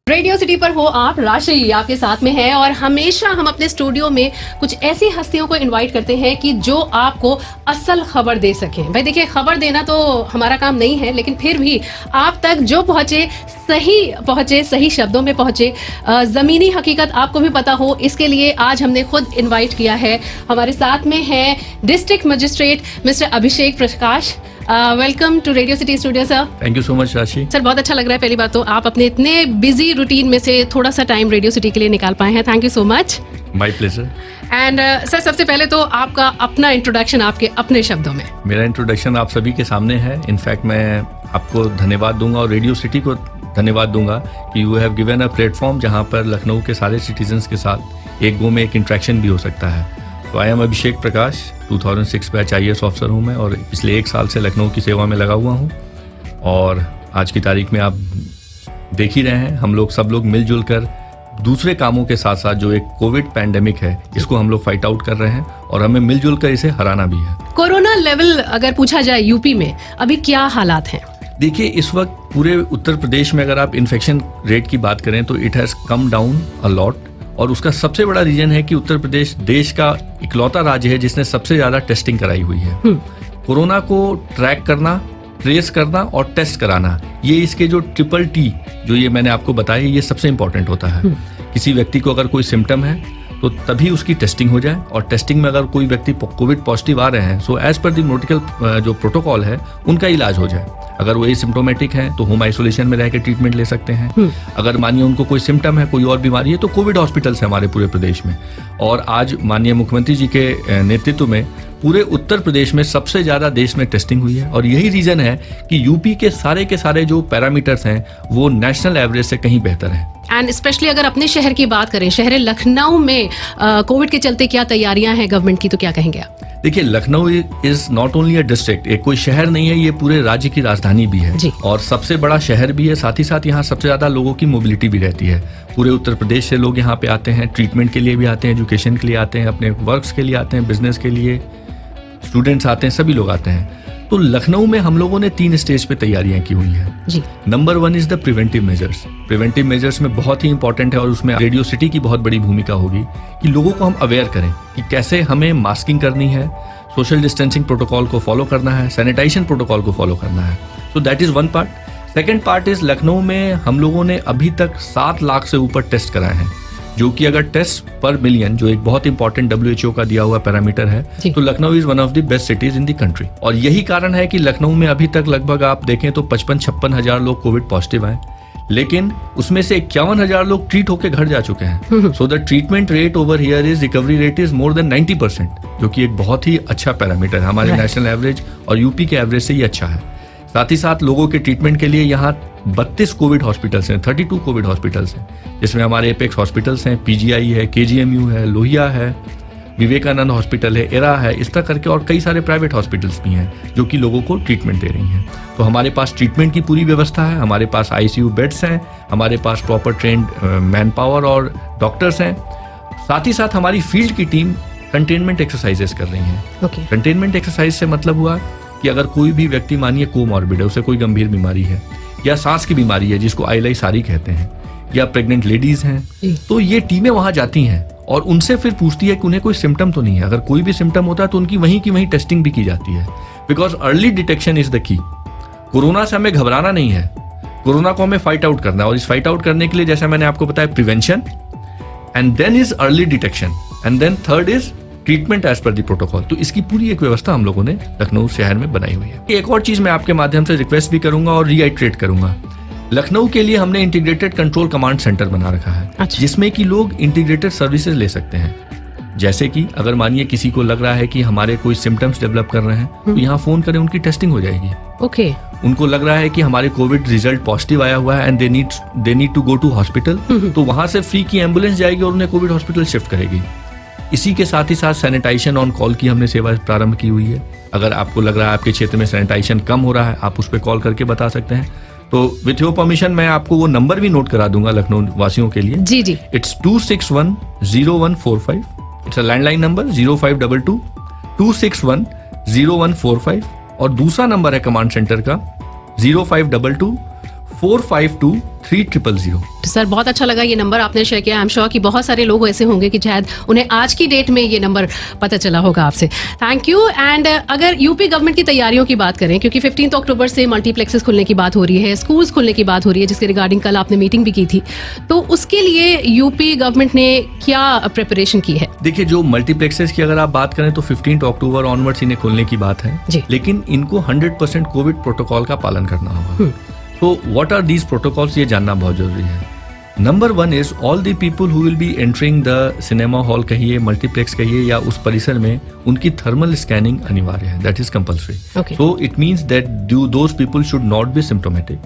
Radio city पर हो आप, राशि आपके साथ में है और हमेशा हम अपने स्टूडियो में कुछ ऐसी हस्तियों को इनवाइट करते हैं कि जो आपको असल खबर दे सकें। भाई देखिए, खबर देना तो हमारा काम नहीं है, लेकिन फिर भी आप तक जो पहुंचे, सही शब्दों में पहुंचे, जमीनी हकीकत आपको भी पता हो, इसके लिए आज हमने खुद इन्वाइट किया है। हमारे साथ में है district magistrate mister Abhishek Prakash. Welcome to Radio City studio sir. Thank you so much Rashi. Sir, बहुत अच्छा लग रहा है पहली बात तो आप अपने इतने बिजी रूटीन में से थोड़ा सा टाइम रेडियो सिटी के लिए निकाल पाए हैं। Thank you so much. My pleasure. And sir, सबसे पहले तो आपका अपना इंट्रोडक्शन आपके अपने शब्दों में। मेरा इंट्रोडक्शन आप सभी के सामने है। इनफैक्ट मैं आपको धन्यवाद दूंगा और रेडियो सिटी को धन्यवाद दूंगा कि you have given a platform जहां पर लखनऊ के सारे सिटीजन्स के साथ एक गो में एक इंट्रैक्शन भी हो सकता है। तो I am Abhishek Prakash, 2006 batch IAS officer हूँ मैं और पिछले 1 साल से लखनऊ की सेवा में लगा हुआ हूँ। और आज की तारीख में आप देख ही रहे हैं, हम लोग सब लोग मिलजुल कर दूसरे कामों के साथ साथ जो एक कोविड पैंडेमिक है इसको हम लोग फाइट आउट कर रहे हैं और हमें मिलजुल कर इसे हराना भी है। कोरोना लेवल अगर पूछा जाए यूपी में अभी क्या हालात हैं? देखिए, इस वक्त पूरे उत्तर प्रदेश में अगर आप इन्फेक्शन रेट की बात करें तो it has come down a lot और उसका सबसे बड़ा रीजन है कि उत्तर प्रदेश देश का इकलौता राज्य है जिसने सबसे ज्यादा टेस्टिंग कराई हुई है। कोरोना को ट्रैक करना, ट्रेस करना और टेस्ट कराना, ये इसके जो ट्रिपल T जो ये मैंने आपको बताया, ये सबसे इंपॉर्टेंट होता है। किसी व्यक्ति को अगर कोई सिम्टम है तो तभी उसकी टेस्टिंग हो जाए और टेस्टिंग में अगर कोई व्यक्ति कोविड पॉजिटिव आ रहे हैं so as per the medical जो प्रोटोकॉल है उनका इलाज हो जाए। अगर वो एसिम्प्टोमेटिक है तो होम आइसोलेशन में रह के ट्रीटमेंट ले सकते हैं। अगर मानिए उनको कोई सिम्टम है, कोई और बीमारी है, तो कोविड हॉस्पिटल्स है हमारे पूरे प्रदेश में। और आज माननीय मुख्यमंत्री जी के नेतृत्व में पूरे उत्तर प्रदेश में सबसे ज्यादा देश में टेस्टिंग हुई है और यही रीजन है कि यूपी के सारे जो पैरामीटर्स हैं वो नेशनल एवरेज से कहीं बेहतर है। एंड स्पेशली अगर अपने शहर की बात करें, शहर लखनऊ में कोविड के चलते क्या तैयारियां हैं गवर्नमेंट की, तो क्या कहेंगे आप? देखिए, Lucknow is not only a district, एक कोई शहर नहीं है, ये पूरे राज्य की राजधानी भी है और सबसे बड़ा शहर भी है। साथ ही साथ यहाँ सबसे ज्यादा लोगों की मोबिलिटी भी रहती है। पूरे उत्तर प्रदेश से लोग यहाँ पे आते हैं, ट्रीटमेंट के लिए भी आते हैं, एजुकेशन के लिए आते हैं, अपने वर्क्स के लिए आते हैं, बिजनेस के लिए, स्टूडेंट्स आते हैं, सभी लोग आते हैं। तो लखनऊ में हम लोगों ने 3 स्टेज पे तैयारियां की हुई है जी। Number 1 is the preventive measures. Preventive measures में बहुत ही इंपॉर्टेंट है और उसमें रेडियो सिटी की बहुत बड़ी भूमिका होगी कि लोगों को हम अवेयर करें कि कैसे हमें मास्किंग करनी है, सोशल डिस्टेंसिंग प्रोटोकॉल को फॉलो करना है, सैनिटाइजेशन प्रोटोकॉल को फॉलो करना है। तो that is one part. Second part is Lucknow में हम लोगों ने अभी तक 7 लाख से ऊपर टेस्ट कराए हैं, जो कि अगर टेस्ट पर मिलियन जो एक बहुत इंपॉर्टेंट WHO का दिया हुआ पैरामीटर है तो Lucknow is one of the best cities in the country. और यही कारण है कि लखनऊ में अभी तक लगभग आप देखें तो 55-56 हजार लोग कोविड पॉजिटिव आए, लेकिन उसमें से 51 हजार लोग ट्रीट होकर घर जा चुके हैं। So the treatment rate over here is, recovery rate is more than 90%, जो कि एक बहुत ही अच्छा पैरामीटर है। हमारे नेशनल एवरेज और यूपी के एवरेज से ही अच्छा है। साथ ही साथ लोगों के ट्रीटमेंट के लिए यहाँ 32 कोविड हॉस्पिटल्स हैं, 32 कोविड हॉस्पिटल्स हैं, जिसमें हमारे एपेक्स हॉस्पिटल्स हैं, PGI है, KGMU है, लोहिया है, विवेकानंद हॉस्पिटल है, एरा है, इस तरह करके और कई सारे प्राइवेट हॉस्पिटल्स भी हैं जो कि लोगों को ट्रीटमेंट दे रही हैं। तो हमारे पास ट्रीटमेंट की पूरी व्यवस्था है, हमारे पास ICU बेड्स हैं, हमारे पास प्रॉपर ट्रेंड मैन पावर और डॉक्टर्स हैं। साथ ही साथ हमारी फील्ड की टीम कंटेनमेंट एक्सरसाइजेस कर रही हैं। कंटेनमेंट एक्सरसाइज से मतलब हुआ कि अगर कोई भी व्यक्ति मानिए कोमॉर्बिड है, उसे कोई गंभीर बीमारी है या सांस की बीमारी है जिसको आईलाई सारी कहते हैं, या प्रेग्नेंट लेडीज हैं, तो ये टीमें वहां जाती हैं और उनसे फिर पूछती है कि उन्हें कोई सिम्टम तो नहीं है। अगर कोई भी सिम्टम होता है तो उनकी वहीं की वहीं टेस्टिंग भी की जाती है, because early detection is the key. Corona से हमें घबराना नहीं है, कोरोना को हमें फाइट आउट करना है और इस फाइट आउट करने के लिए जैसा मैंने आपको बताया prevention and then is early detection and then third is treatment as per the protocol. तो इसकी पूरी एक व्यवस्था हम लोगों ने लखनऊ शहर में बनाई हुई है। एक और चीज मैं आपके माध्यम से रिक्वेस्ट भी करूंगा और रीआइट्रेट करूंगा, लखनऊ के लिए हमने इंटीग्रेटेड कंट्रोल कमांड सेंटर बना रखा है, जिसमें कि लोग इंटीग्रेटेड सर्विसेज ले सकते हैं। जैसे कि अगर मानिए किसी को लग रहा है कि हमारे कोई सिम्टम्स डेवलप कर रहे हैं तो यहाँ फोन करें, उनकी टेस्टिंग हो जाएगी। उनको लग रहा है कि हमारे कोविड रिजल्ट पॉजिटिव आया हुआ है and they need to go to hospital, तो वहां से फ्री की एम्बुलेंस जाएगी और उन्हें कोविड हॉस्पिटल शिफ्ट करेगी। इसी के साथ ही साथ सैनिटाइजेशन ऑन कॉल की हमने सेवा प्रारंभ की हुई है। अगर आपको लग रहा है आपके क्षेत्र में सैनिटाइजेशन कम हो रहा है, आप उस पर कॉल करके बता सकते हैं। तो विथ योर परमिशन मैं आपको वो नंबर भी नोट करा दूंगा लखनऊ वासियों के लिए। जी। It's 261-0145। It's a landline number 0522-261-0145 और दूसरा नंबर है कमांड सेंटर का 0522-452 3000. सर बहुत अच्छा लगा ये नंबर आपने शेयर किया। आई एम श्योर कि बहुत सारे लोग ऐसे होंगे कि शायद उन्हें आज की डेट में ये नंबर पता चला होगा आपसे। Thank you. एंड अगर यूपी गवर्नमेंट की तैयारियों की बात करें, क्योंकि 15 अक्टूबर से मल्टीप्लेक्सेस खुलने की बात हो रही है, स्कूल्स खुलने की बात हो रही है, जिसके रिगार्डिंग कल आपने मीटिंग भी की थी, तो उसके लिए यूपी गवर्नमेंट ने क्या प्रिपरेशन की है? देखिए, जो मल्टीप्लेक्सेस की अगर आप बात करें तो 15 अक्टूबर ऑनवर्ड्स इन्हें खोलने की बात है जी। लेकिन इनको 100% कोविड प्रोटोकॉल का पालन करना होगा। तो व्हाट आर दीज प्रोटोकॉल्स, ये जानना बहुत जरूरी है। Number 1 is all the people who will be entering the cinema hall कहिए, मल्टीप्लेक्स कहिए या उस परिसर में, उनकी थर्मल स्कैनिंग अनिवार्य है। That is compulsory. So it means that those people should not be symptomatic.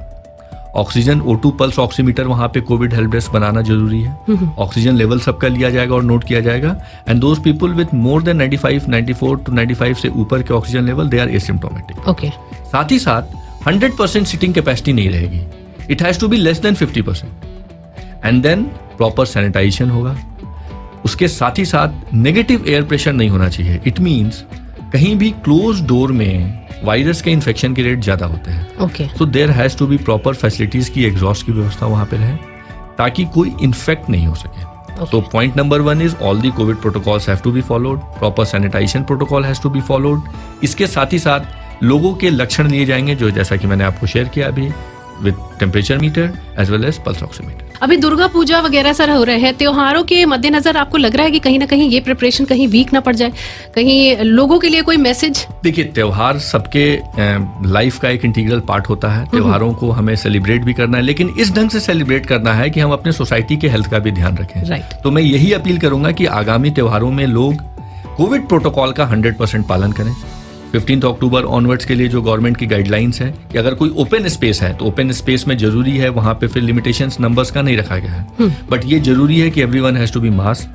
Oxygen O2 pulse oximeter वहां पे कोविड हेल्प डेस्क बनाना जरूरी है। ऑक्सीजन लेवल सबका लिया जाएगा और नोट किया जाएगा। And those people with more than 94 to 95 से ऊपर के oxygen level, they are asymptomatic. Okay. साथ ही साथ 100% सिटिंग कैपेसिटी नहीं रहेगी। It has to be less than 50%। And then proper sanitization होगा। उसके साथ ही साथ नेगेटिव एयर प्रेशर नहीं होना चाहिए। इट मीन्स कहीं भी क्लोज डोर में वायरस के इन्फेक्शन के रेट ज्यादा होते हैं। Okay. So there has to be proper facilities की, एग्जॉस्ट की व्यवस्था वहां पे रहे ताकि कोई इन्फेक्ट नहीं हो सके। So point number 1 is all the COVID protocols have to be followed, proper sanitation protocol has to be followed. इसके साथ ही साथ लोगों के लक्षण लिए जाएंगे जो जैसा कि मैंने आपको शेयर किया अभी, with temperature meter as well as pulse oximeter. अभी दुर्गा पूजा वगैरह सर हो रहे हैं, त्योहारों के मद्देनजर आपको लग रहा है कि कहीं ना कहीं ये प्रिपरेशन कहीं वीक ना पड़ जाए, कहीं लोगों के लिए कोई मैसेज? देखिए, त्योहार सबके लाइफ का एक इंटीग्रल पार्ट होता है। त्योहारों को हमें सेलिब्रेट भी करना है, लेकिन इस ढंग से सेलिब्रेट करना है कि हम अपने सोसाइटी के हेल्थ का भी ध्यान रखें। राइट। तो मैं यही अपील करूंगा कि आगामी त्योहारों में लोग कोविड प्रोटोकॉल का 100% पालन करें। 15 अक्टूबर ऑनवर्ड्स के लिए जो गवर्नमेंट की गाइडलाइंस है कि अगर कोई ओपन स्पेस है तो ओपन स्पेस में जरूरी है, वहां पे फिर लिमिटेशंस नंबर्स का नहीं रखा गया है, बट ये जरूरी है कि everyone has to be mask,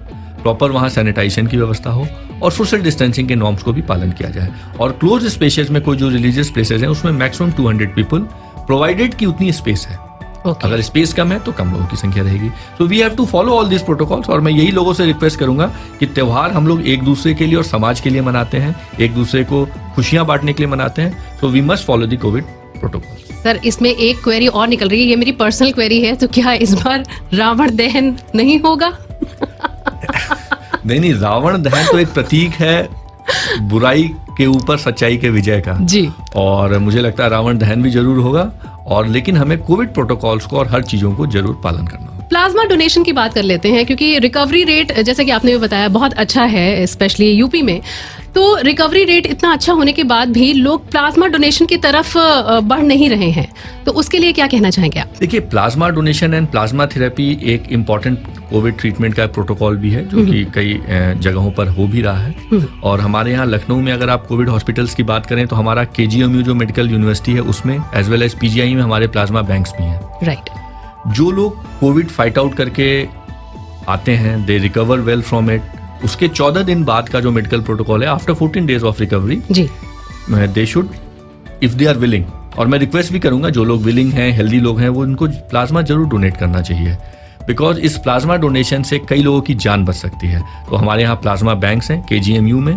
proper वहां सैनिटाइजेशन की व्यवस्था हो और सोशल डिस्टेंसिंग के नॉर्म्स को भी पालन किया जाए। और क्लोज स्पेसेस में कोई जो रिलीजियस प्लेसेस हैं उसमें मैक्सिमम 200 पीपल, प्रोवाइडेड की उतनी स्पेस है। Okay. अगर स्पेस कम है तो कम लोगों की संख्या रहेगी। So we have to follow all this protocols. और मैं यही लोगों से रिक्वेस्ट करूंगा कि त्योहार हम लोग एक दूसरे के लिए और समाज के लिए मनाते हैं, एक दूसरे को खुशियां बांटने के लिए मनाते हैं। So we must follow the COVID protocol. Sir, इसमें एक क्वेरी और निकल रही है, ये मेरी पर्सनल क्वेरी है, तो क्या इस बार रावण दहन नहीं होगा? नहीं, रावण दहन तो एक प्रतीक है बुराई के ऊपर सच्चाई के विजय का जी। और मुझे लगता है रावण दहन भी जरूर होगा, और लेकिन हमें कोविड प्रोटोकॉल्स को और हर चीजों को जरूर पालन करना होगा। प्लाज्मा डोनेशन की बात कर लेते हैं, क्योंकि रिकवरी रेट जैसे कि आपने भी बताया बहुत अच्छा है, स्पेशली यूपी में। तो रिकवरी रेट इतना अच्छा होने के बाद भी लोग प्लाज्मा डोनेशन की तरफ बढ़ नहीं रहे हैं, तो उसके लिए क्या कहना चाहेंगे आप? देखिए, plasma donation and plasma therapy एक इम्पॉर्टेंट कोविड ट्रीटमेंट का प्रोटोकॉल भी है जो कि कई जगहों पर हो भी रहा है। और हमारे यहाँ लखनऊ में अगर आप कोविड हॉस्पिटल्स की बात करें तो हमारा KGMU जो मेडिकल यूनिवर्सिटी है उसमें एज वेल एज PGI में हमारे प्लाज्मा बैंक्स भी हैं। राइट। जो लोग कोविड फाइट आउट करके आते हैं, they recover well from it, उसके 14 दिन बाद का जो मेडिकल प्रोटोकॉल है, आफ्टर 14 डेज ऑफ रिकवरी, जी, they should, if they are willing, और मैं रिक्वेस्ट भी करूंगा जो लोग विलिंग हैं, हेल्दी लोग हैं, वो उनको प्लाज्मा जरूर डोनेट करना चाहिए, बिकॉज इस प्लाज्मा डोनेशन से कई लोगों की जान बच सकती है। तो हमारे यहाँ प्लाज्मा बैंक्स हैं KGMU में,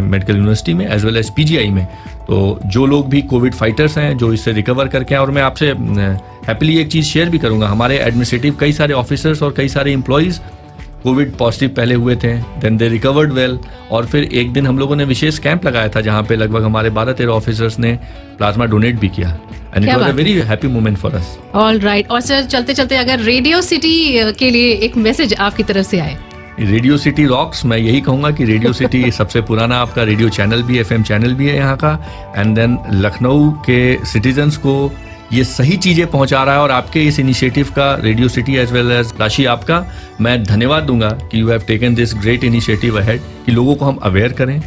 मेडिकल यूनिवर्सिटी में, एज वेल एज PGI में। तो जो लोग भी कोविड फाइटर्स हैं, जो इससे रिकवर करके हैं, और मैं आपसे हैप्पीली एक चीज़ शेयर भी करूंगा, हमारे एडमिनिस्ट्रेटिव कई सारे ऑफिसर्स और कई सारे एम्प्लॉयज़ कोविड पॉजिटिव पहले हुए थे, देन दे रिकवर्ड वेल, और फिर एक दिन हम लोगों ने विशेष कैंप लगाया था जहाँ पे लगभग हमारे 12-13 ऑफिसर्स ने प्लाज्मा डोनेट भी किया, and it was a very happy moment for us. All right. और सर, चलते चलते अगर रेडियो सिटी के लिए एक मैसेज आपकी तरफ से आए? Radio city rocks. मैं यही कहूँगा कि रेडियो सिटी सबसे पुराना आपका रेडियो चैनल भी, FM चैनल भी है यहाँ का, एंड देन लखनऊ के सिटीजन्स को ये सही चीज़ें पहुंचा रहा है, और आपके इस इनिशिएटिव का, Radio City as well as Rashi, आपका मैं धन्यवाद दूंगा कि you have taken this great initiative ahead, कि लोगों को हम अवेयर करें,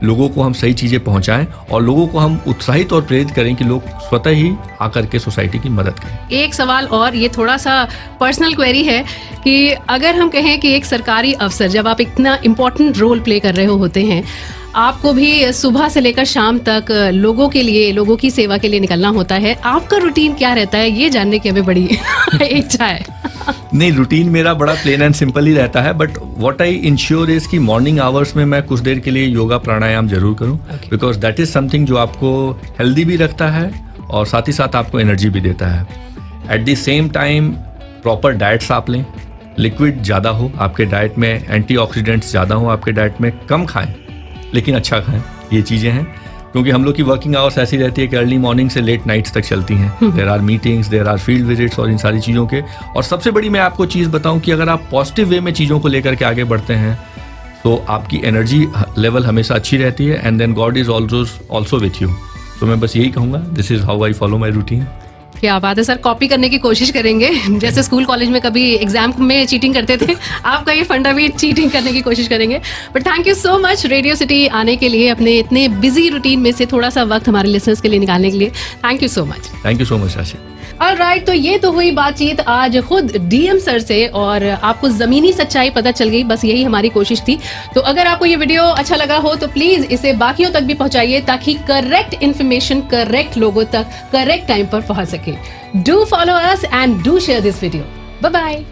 लोगों को हम सही चीज़ें पहुंचाएं, और लोगों को हम उत्साहित और प्रेरित करें कि लोग स्वतः ही आकर के सोसाइटी की मदद करें। एक सवाल और, ये थोड़ा सा पर्सनल क्वेरी है कि अगर हम कहें कि एक सरकारी अफसर, जब आप इतना इम्पोर्टेंट रोल प्ले कर रहे होते हैं, आपको भी सुबह से लेकर शाम तक लोगों के लिए, लोगों की सेवा के लिए निकलना होता है, आपका रूटीन क्या रहता है, ये जानने की हमें बड़ी इच्छा है। नहीं, रूटीन मेरा बड़ा प्लेन एंड सिंपल ही रहता है, but what I ensure is कि मॉर्निंग आवर्स में मैं कुछ देर के लिए योगा प्राणायाम जरूर करूं, बिकॉज दैट इज समथिंग जो आपको हेल्दी भी रखता है और साथ ही साथ आपको एनर्जी भी देता है। At the same time proper diets आप लें, लिक्विड ज़्यादा हो आपके डाइट में, एंटीऑक्सीडेंट्स ज़्यादा हो आपके डाइट में, कम खाएं लेकिन अच्छा खाएं, ये चीज़ें हैं। क्योंकि हम लोग की वर्किंग आवर्स ऐसी रहती है कि अर्ली मॉर्निंग से लेट नाइट्स तक चलती हैं। There are meetings, there are field visits और इन सारी चीज़ों के। और सबसे बड़ी मैं आपको चीज़ बताऊं कि अगर आप पॉजिटिव वे में चीज़ों को लेकर के आगे बढ़ते हैं तो आपकी एनर्जी लेवल हमेशा अच्छी रहती है, and then God is also with you. तो मैं बस यही कहूँगा, this is how I follow my routine. क्या बात है सर, कॉपी करने की कोशिश करेंगे। जैसे स्कूल कॉलेज में कभी एग्जाम में चीटिंग करते थे, आपका ये फंडा भी चीटिंग करने की कोशिश करेंगे। But thank you so much radio city आने के लिए, अपने इतने बिजी रूटीन में से थोड़ा सा वक्त हमारे लिसनर्स के लिए निकालने के लिए। Thank you so much. Thank you so much राशि। ऑलराइट, तो ये तो हुई बातचीत आज खुद डीएम सर से, और आपको जमीनी सच्चाई पता चल गई। बस यही हमारी कोशिश थी। तो अगर आपको ये वीडियो अच्छा लगा हो तो प्लीज इसे बाकियों तक भी पहुंचाइए, ताकि करेक्ट इन्फॉर्मेशन करेक्ट लोगों तक करेक्ट टाइम पर पहुंच सके। Do follow us and do share this video. Bye bye.